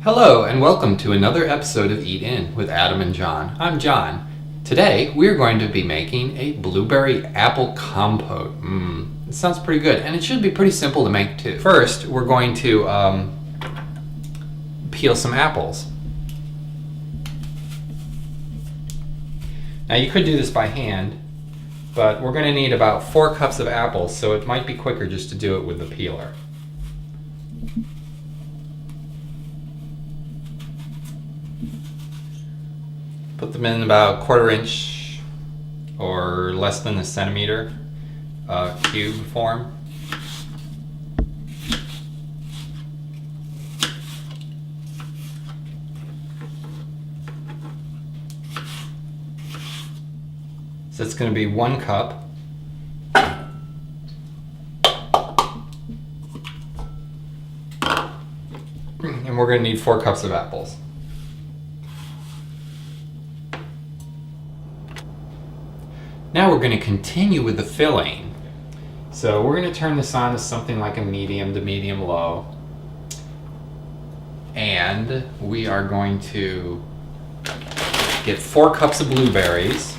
Hello and welcome to another episode of Eat In with Adam and John. I'm John. Today we're going to be making a blueberry apple compote. It sounds pretty good and it should be pretty simple to make too. First we're going to peel some apples. Now you could do this by hand, but we're going to need about 4 cups of apples, so it might be quicker just to do it with the peeler. Put them in about 1/4 inch or less than a centimeter cube form. So it's going to be 1 cup. And we're going to need 4 cups of apples. Now we're going to continue with the filling. So we're going to turn this on to something like a medium to medium low. And we are going to get 4 cups of blueberries.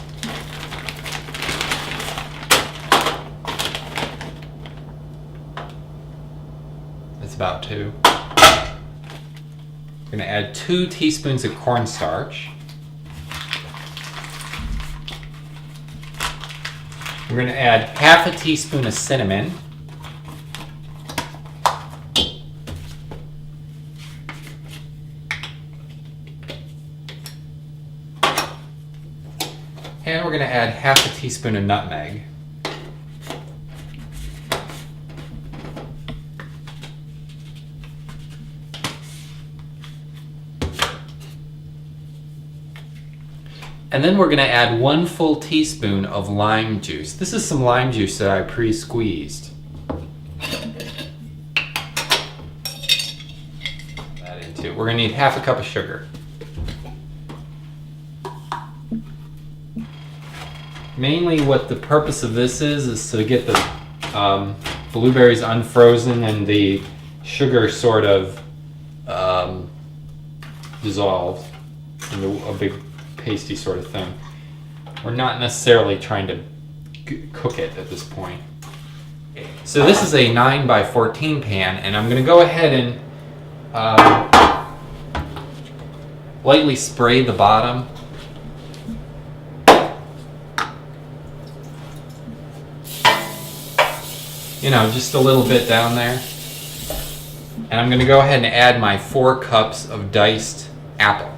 That's about 2. We're going to add 2 teaspoons of cornstarch. We're going to add 1/2 teaspoon of cinnamon. And we're going to add 1/2 teaspoon of nutmeg. And then we're going to add 1 full teaspoon of lime juice. This is some lime juice that I pre-squeezed. That into. We're going to need 1/2 cup of sugar. Mainly what the purpose of this is to get the blueberries unfrozen and the sugar sort of dissolved into a big pasty sort of thing. We're not necessarily trying to cook it at this point. So this is a 9x14 pan, and I'm going to go ahead and lightly spray the bottom. You know, just a little bit down there. And I'm going to go ahead and add my 4 cups of diced apple.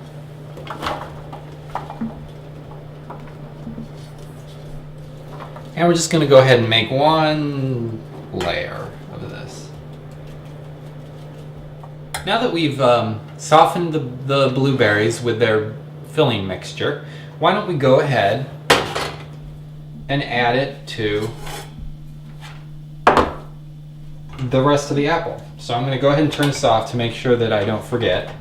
And we're just going to go ahead and make 1 layer of this. Now that we've softened the blueberries with their filling mixture, why don't we go ahead and add it to the rest of the apple. So I'm going to go ahead and turn this off to make sure that I don't forget.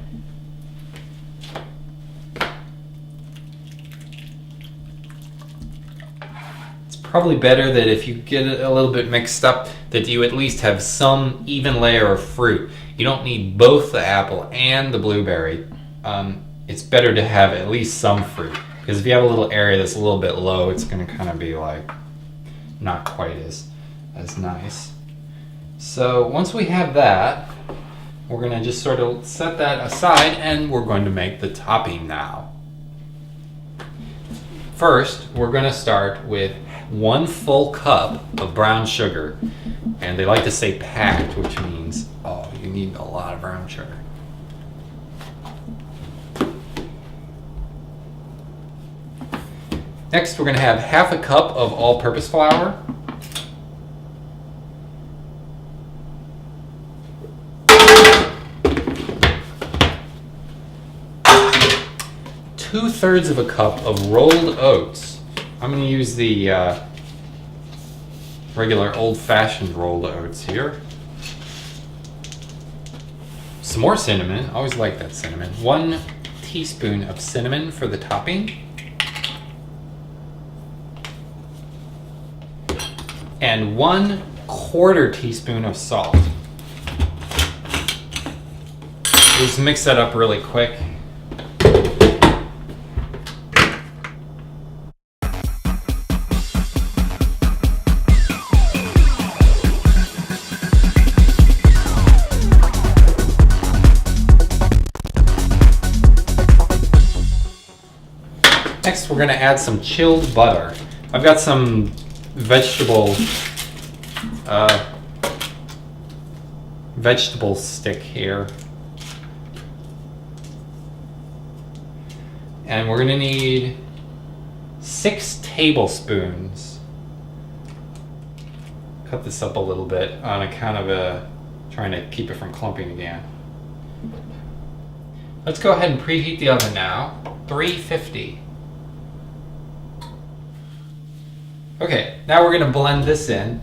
Probably better that if you get it a little bit mixed up, that you at least have some even layer of fruit. You don't need both the apple and the blueberry. It's better to have at least some fruit, because if you have a little area that's a little bit low, it's going to kind of be like not quite as nice. So once we have that, we're going to just sort of set that aside, and we're going to make the topping now. First, we're going to start with 1 full cup of brown sugar, and they like to say packed, which means, oh, you need a lot of brown sugar. Next, we're going to have 1/2 cup of all-purpose flour, 2/3 of a cup of rolled oats. I'm going to use the regular old-fashioned rolled oats here. Some more cinnamon. I always like that cinnamon. 1 teaspoon of cinnamon for the topping. And 1/4 teaspoon of salt. Just mix that up really quick. Next, we're going to add some chilled butter. I've got some vegetable stick here. And we're going to need 6 tablespoons. Cut this up a little bit on account of trying to keep it from clumping again. Let's go ahead and preheat the oven now. 350. Okay, now we're going to blend this in.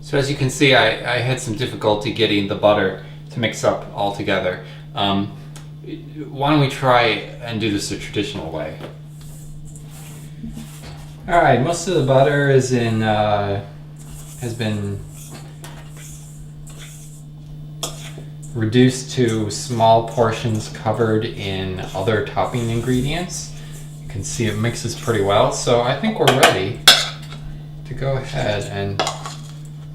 So as you can see, I had some difficulty getting the butter to mix up all together. Why don't we try and do this the traditional way? All right, most of the butter is has been reduced to small portions covered in other topping ingredients. You can see it mixes pretty well, so I think we're ready to go ahead and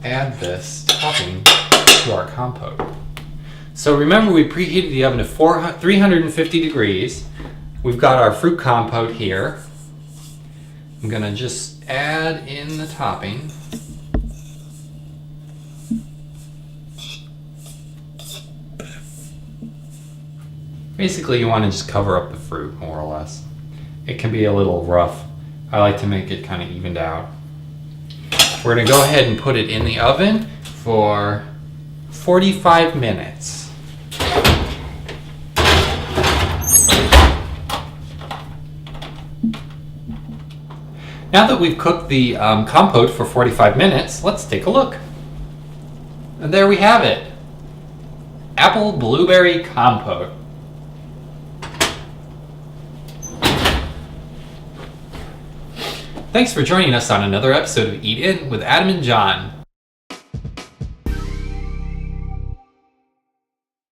add this topping to our compote. So remember, we preheated the oven to 350 degrees. We've got our fruit compote here. I'm gonna just add in the topping. Basically, you want to just cover up the fruit, more or less. It can be a little rough. I like to make it kind of evened out. We're gonna go ahead and put it in the oven for 45 minutes. Now that we've cooked the compote for 45 minutes, let's take a look. And there we have it. Apple blueberry compote. Thanks for joining us on another episode of Eat In with Adam and John.